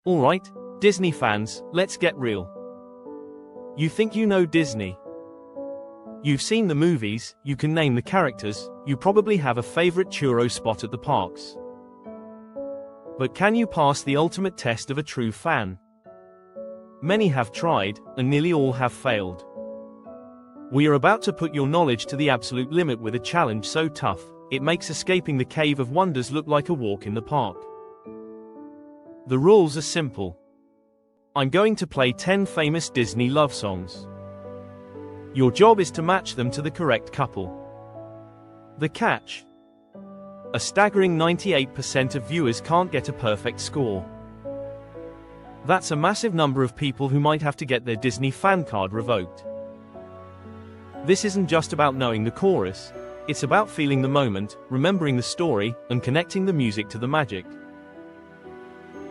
Alright, Disney fans, let's get real. You think you know Disney? You've seen the movies, you can name the characters, you probably have a favorite churro spot at the parks. But can you pass the ultimate test of a true fan? Many have tried, and nearly all have failed. We are about to put your knowledge to the absolute limit with a challenge so tough, it makes escaping the Cave of Wonders look like a walk in the park. The rules are simple. I'm going to play 10 famous Disney love songs. Your job is to match them to the correct couple. The catch? A staggering 98% of viewers can't get a perfect score. That's a massive number of people who might have to get their Disney fan card revoked. This isn't just about knowing the chorus, it's about feeling the moment, remembering the story, and connecting the music to the magic.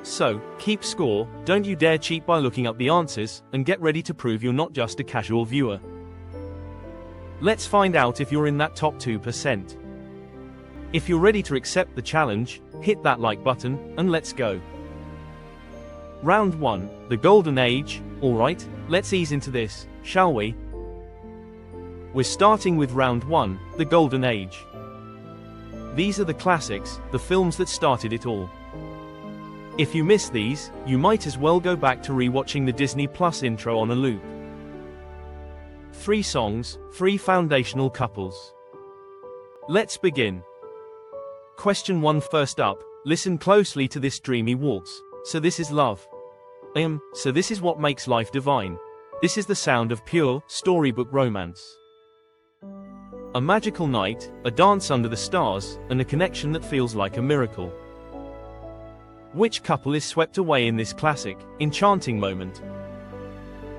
So, keep score, don't you dare cheat by looking up the answers, and get ready to prove you're not just a casual viewer. Let's find out if you're in that top 2%. If you're ready to accept the challenge, hit that like button, and let's go. Round 1, the Golden Age. Alright, let's ease into this, shall we? We're starting with Round 1, the Golden Age. These are the classics, the films that started it all. If you miss these, you might as well go back to rewatching the Disney Plus intro on a loop. 3 songs, 3 foundational couples. Let's begin. Question 1 first up, listen closely to this dreamy waltz. So this is love. So this is what makes life divine. This is the sound of pure, storybook romance. A magical night, a dance under the stars, and a connection that feels like a miracle. Which couple is swept away in this classic, enchanting moment?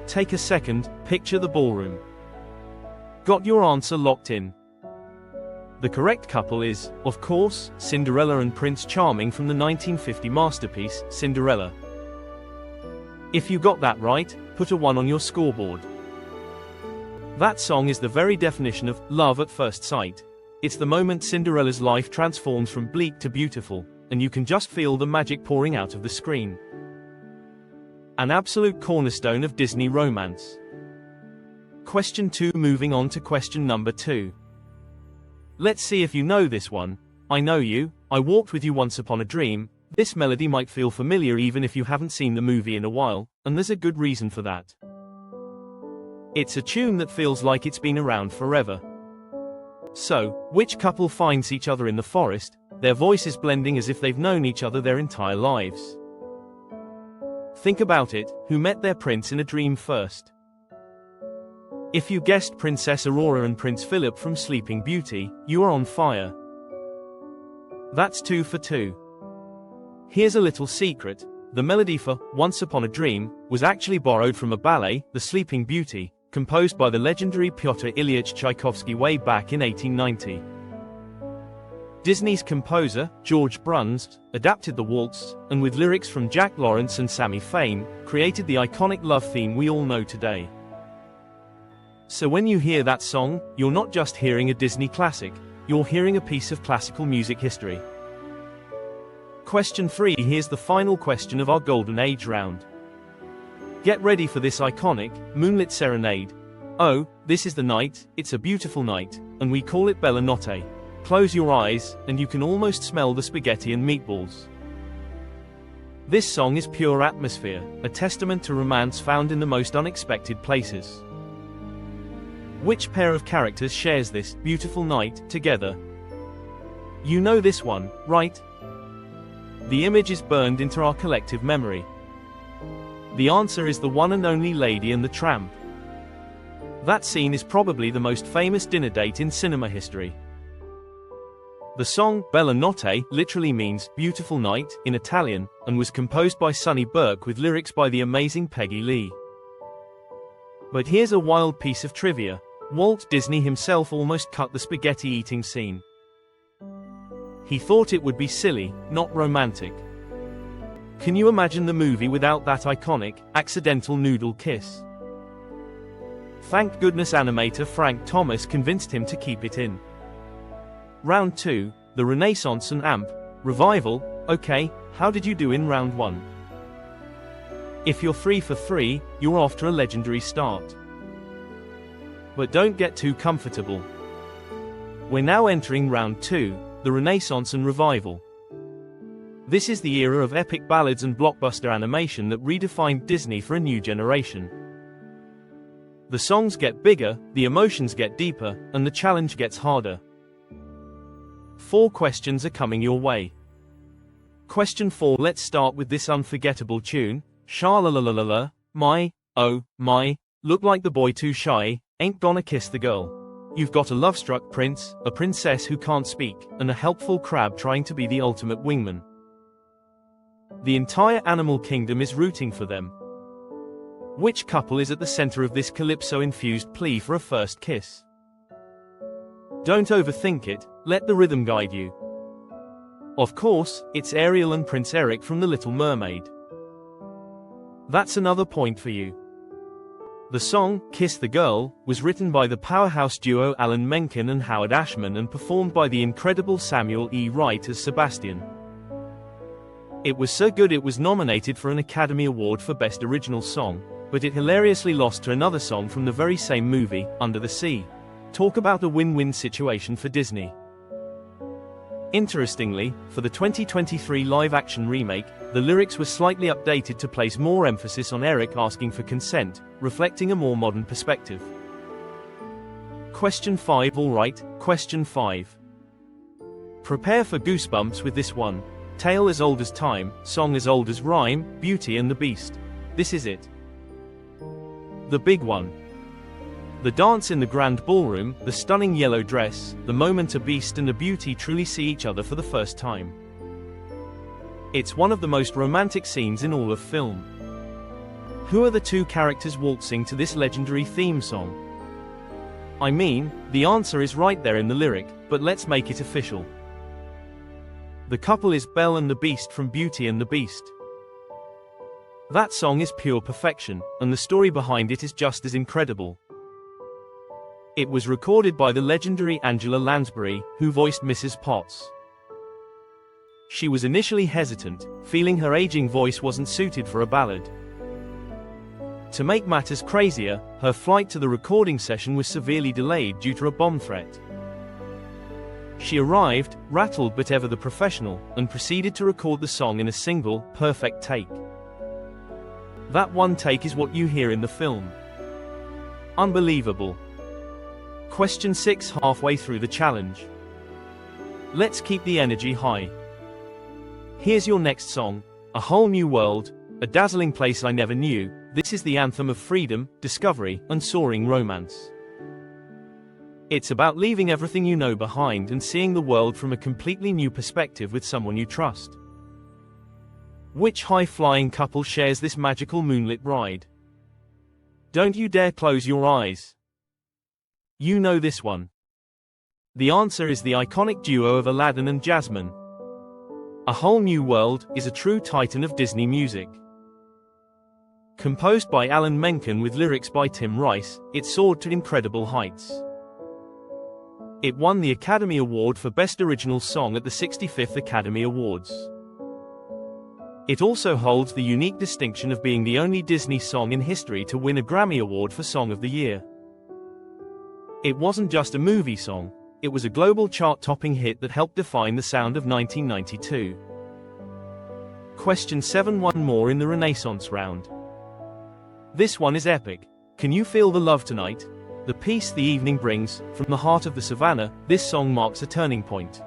Take a second, picture the ballroom. Got your answer locked in? The correct couple is, of course, Cinderella and Prince Charming from the 1950 masterpiece, Cinderella. If you got that right, put a 1 on your scoreboard. That song is the very definition of love at first sight. It's the moment Cinderella's life transforms from bleak to beautiful, and you can just feel the magic pouring out of the screen. An absolute cornerstone of Disney romance. Question 2, moving on to question number 2. Let's see if you know this one. I Know You, I Walked With You Once Upon a Dream. This melody might feel familiar even if you haven't seen the movie in a while, and there's a good reason for that. It's a tune that feels like it's been around forever. So, which couple finds each other in the forest, their voices blending as if they've known each other their entire lives? Think about it, who met their prince in a dream first? If you guessed Princess Aurora and Prince Philip from Sleeping Beauty, you are on fire. That's 2 for 2. Here's a little secret, the melody for Once Upon a Dream was actually borrowed from a ballet, The Sleeping Beauty, composed by the legendary Pyotr Ilyich Tchaikovsky way back in 1890. Disney's composer, George Bruns, adapted the waltz, and with lyrics from Jack Lawrence and Sammy Fain, created the iconic love theme we all know today. So when you hear that song, you're not just hearing a Disney classic, you're hearing a piece of classical music history. Question 3, here's the final question of our Golden Age round. Get ready for this iconic, moonlit serenade. Oh, this is the night, it's a beautiful night, and we call it Bella Notte. Close your eyes, and you can almost smell the spaghetti and meatballs. This song is pure atmosphere, a testament to romance found in the most unexpected places. Which pair of characters shares this beautiful night together? You know this one, right? The image is burned into our collective memory. The answer is the one and only Lady and the Tramp. That scene is probably the most famous dinner date in cinema history. The song, Bella Notte, literally means beautiful night in Italian, and was composed by Sonny Burke with lyrics by the amazing Peggy Lee. But here's a wild piece of trivia. Walt Disney himself almost cut the spaghetti eating scene. He thought it would be silly, not romantic. Can you imagine the movie without that iconic, accidental noodle kiss? Thank goodness animator Frank Thomas convinced him to keep it in. Round 2, the Renaissance and AMP, Revival. Okay, how did you do in round 1? If you're 3 for 3, you're off to a legendary start. But don't get too comfortable. We're now entering round 2, the Renaissance and Revival. This is the era of epic ballads and blockbuster animation that redefined Disney for a new generation. The songs get bigger, the emotions get deeper, and the challenge gets harder. 4 questions are coming your way. Question 4. Let's start with this unforgettable tune. Sha-la-la-la-la-la, my, oh, my, look like the boy too shy, ain't gonna kiss the girl. You've got a love-struck prince, a princess who can't speak, and a helpful crab trying to be the ultimate wingman. The entire animal kingdom is rooting for them. Which couple is at the center of this calypso-infused plea for a first kiss? Don't overthink it, let the rhythm guide you. Of course, it's Ariel and Prince Eric from The Little Mermaid. That's another point for you. The song, Kiss the Girl, was written by the powerhouse duo Alan Menken and Howard Ashman and performed by the incredible Samuel E. Wright as Sebastian. It was so good it was nominated for an Academy Award for Best Original Song, but it hilariously lost to another song from the very same movie, Under the Sea. Talk about a win-win situation for Disney. Interestingly, for the 2023 live-action remake, the lyrics were slightly updated to place more emphasis on Eric asking for consent, reflecting a more modern perspective. Question 5. Alright, question 5. Prepare for goosebumps with this one. Tale as old as time, song as old as rhyme, Beauty and the Beast. This is it. The big one. The dance in the grand ballroom, the stunning yellow dress, the moment a beast and a beauty truly see each other for the first time. It's one of the most romantic scenes in all of film. Who are the 2 characters waltzing to this legendary theme song? I mean, the answer is right there in the lyric, but let's make it official. The couple is Belle and the Beast from Beauty and the Beast. That song is pure perfection, and the story behind it is just as incredible. It was recorded by the legendary Angela Lansbury, who voiced Mrs. Potts. She was initially hesitant, feeling her aging voice wasn't suited for a ballad. To make matters crazier, her flight to the recording session was severely delayed due to a bomb threat. She arrived, rattled but ever the professional, and proceeded to record the song in a single, perfect take. That one take is what you hear in the film. Unbelievable. Question 6. Halfway through the challenge. Let's keep the energy high. Here's your next song, A Whole New World, a dazzling place I never knew. This is the anthem of freedom, discovery, and soaring romance. It's about leaving everything you know behind and seeing the world from a completely new perspective with someone you trust. Which high-flying couple shares this magical moonlit ride? Don't you dare close your eyes. You know this one. The answer is the iconic duo of Aladdin and Jasmine. A Whole New World is a true titan of Disney music. Composed by Alan Menken with lyrics by Tim Rice, it soared to incredible heights. It won the Academy Award for Best Original Song at the 65th Academy Awards. It also holds the unique distinction of being the only Disney song in history to win a Grammy Award for Song of the Year. It wasn't just a movie song, it was a global chart-topping hit that helped define the sound of 1992. Question 7. One more in the Renaissance round. This one is epic. Can you feel the love tonight? The peace the evening brings, from the heart of the savannah, this song marks a turning point.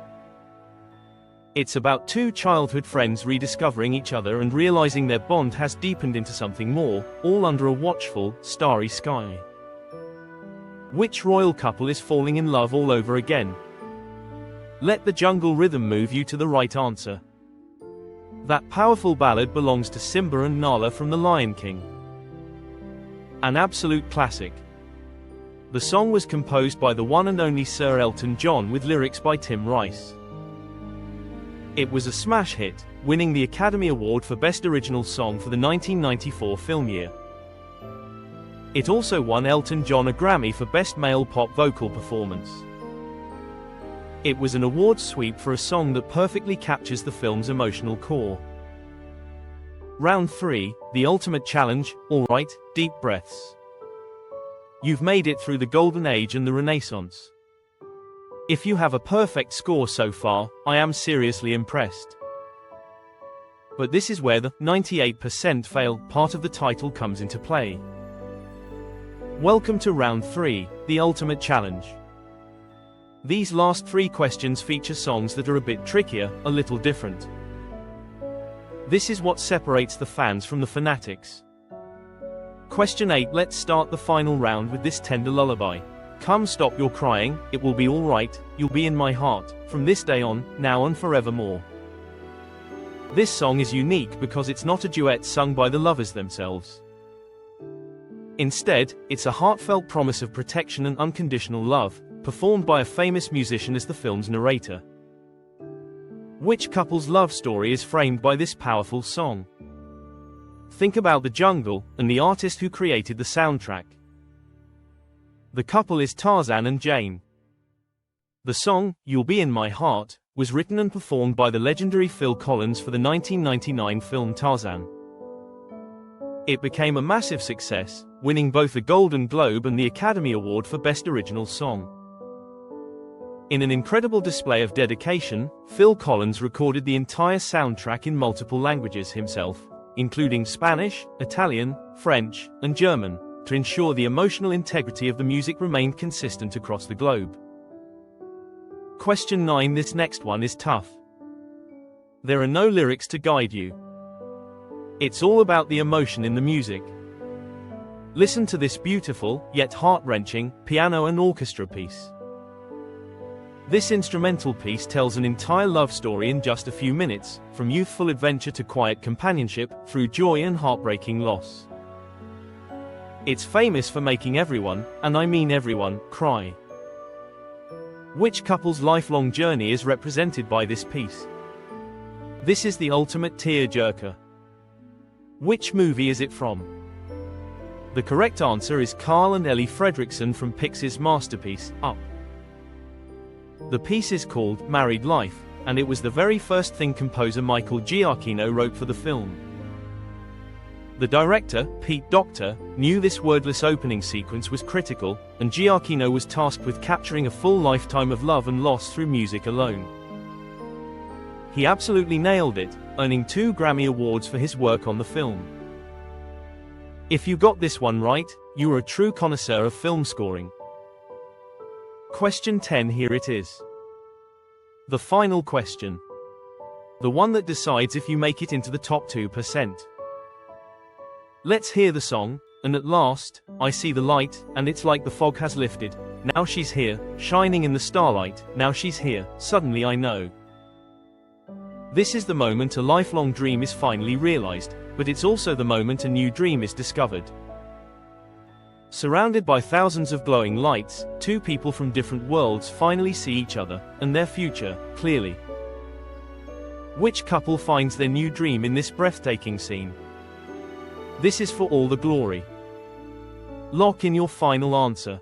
It's about 2 childhood friends rediscovering each other and realizing their bond has deepened into something more, all under a watchful, starry sky. Which royal couple is falling in love all over again? Let the jungle rhythm move you to the right answer. That powerful ballad belongs to Simba and Nala from The Lion King. An absolute classic. The song was composed by the one and only Sir Elton John with lyrics by Tim Rice. It was a smash hit, winning the Academy Award for Best Original Song for the 1994 film year. It also won Elton John a Grammy for Best Male Pop Vocal Performance. It was an award sweep for a song that perfectly captures the film's emotional core. Round 3, the ultimate challenge. Alright, deep breaths. You've made it through the Golden Age and the Renaissance. If you have a perfect score so far, I am seriously impressed. But this is where the 98% fail part of the title comes into play. Welcome to Round 3, the ultimate challenge. These last 3 questions feature songs that are a bit trickier, a little different. This is what separates the fans from the fanatics. Question 8. Let's start the final round with this tender lullaby. Come, stop your crying, it will be alright, you'll be in my heart, from this day on, now and forevermore. This song is unique because it's not a duet sung by the lovers themselves. Instead, it's a heartfelt promise of protection and unconditional love, performed by a famous musician as the film's narrator. Which couple's love story is framed by this powerful song? Think about the jungle, and the artist who created the soundtrack. The couple is Tarzan and Jane. The song, You'll Be in My Heart, was written and performed by the legendary Phil Collins for the 1999 film Tarzan. It became a massive success, winning both the Golden Globe and the Academy Award for Best Original Song. In an incredible display of dedication, Phil Collins recorded the entire soundtrack in multiple languages himself, including Spanish, Italian, French, and German, to ensure the emotional integrity of the music remained consistent across the globe. Question 9. This next one is tough. There are no lyrics to guide you. It's all about the emotion in the music. Listen to this beautiful, yet heart-wrenching, piano and orchestra piece. This instrumental piece tells an entire love story in just a few minutes, from youthful adventure to quiet companionship, through joy and heartbreaking loss. It's famous for making everyone, and I mean everyone, cry. Which couple's lifelong journey is represented by this piece? This is the ultimate tear-jerker. Which movie is it from? The correct answer is Carl and Ellie Fredrickson from Pixar's masterpiece, Up. The piece is called Married Life, and it was the very first thing composer Michael Giacchino wrote for the film. The director, Pete Docter, knew this wordless opening sequence was critical, and Giacchino was tasked with capturing a full lifetime of love and loss through music alone. He absolutely nailed it, earning 2 Grammy Awards for his work on the film. If you got this one right, you are a true connoisseur of film scoring. Question 10. Here it is. The final question. The one that decides if you make it into the top 2%. Let's hear the song, and at last, I see the light, and it's like the fog has lifted. Now she's here, shining in the starlight, now she's here, suddenly I know. This is the moment a lifelong dream is finally realized, but it's also the moment a new dream is discovered. Surrounded by thousands of glowing lights, 2 people from different worlds finally see each other, and their future, clearly. Which couple finds their new dream in this breathtaking scene? This is for all the glory. Lock in your final answer.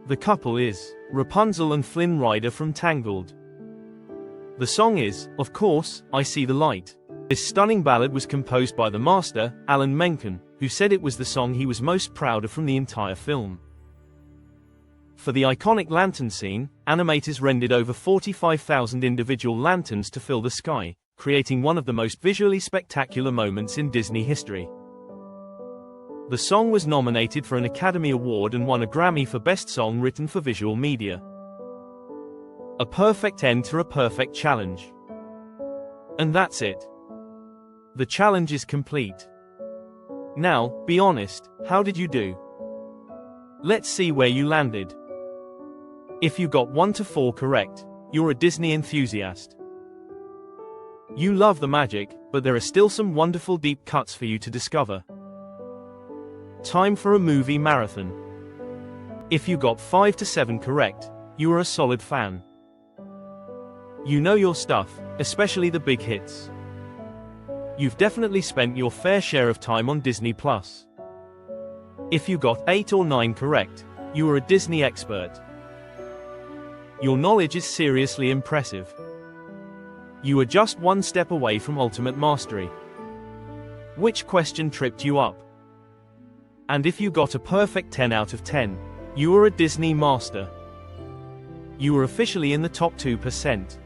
The couple is Rapunzel and Flynn Rider from Tangled. The song is, of course, I See the Light. This stunning ballad was composed by the master, Alan Menken, who said it was the song he was most proud of from the entire film. For the iconic lantern scene, animators rendered over 45,000 individual lanterns to fill the sky, creating one of the most visually spectacular moments in Disney history. The song was nominated for an Academy Award and won a Grammy for Best Song Written for Visual Media. A perfect end to a perfect challenge. And that's it. The challenge is complete. Now, be honest, how did you do? Let's see where you landed. If you got 1 to 4 correct, you're a Disney enthusiast. You love the magic, but there are still some wonderful deep cuts for you to discover. Time for a movie marathon. If you got 5 to 7 correct, you are a solid fan. You know your stuff, especially the big hits. You've definitely spent your fair share of time on Disney+. If you got 8 or 9 correct, you are a Disney expert. Your knowledge is seriously impressive. You are just one step away from ultimate mastery. Which question tripped you up? And if you got a perfect 10 out of 10, you were a Disney master. You were officially in the top 2%.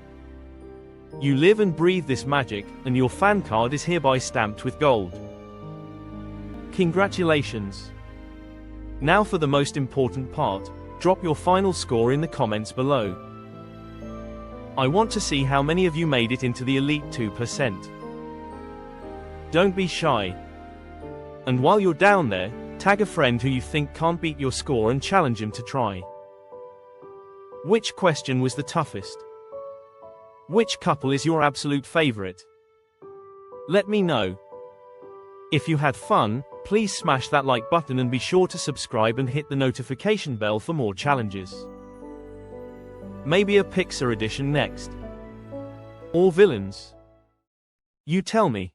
You live and breathe this magic, and your fan card is hereby stamped with gold. Congratulations! Now for the most important part, drop your final score in the comments below. I want to see how many of you made it into the elite 2%. Don't be shy. And while you're down there, tag a friend who you think can't beat your score and challenge him to try. Which question was the toughest? Which couple is your absolute favorite? Let me know. If you had fun, please smash that like button and be sure to subscribe and hit the notification bell for more challenges. Maybe a Pixar edition next. Or villains? You tell me.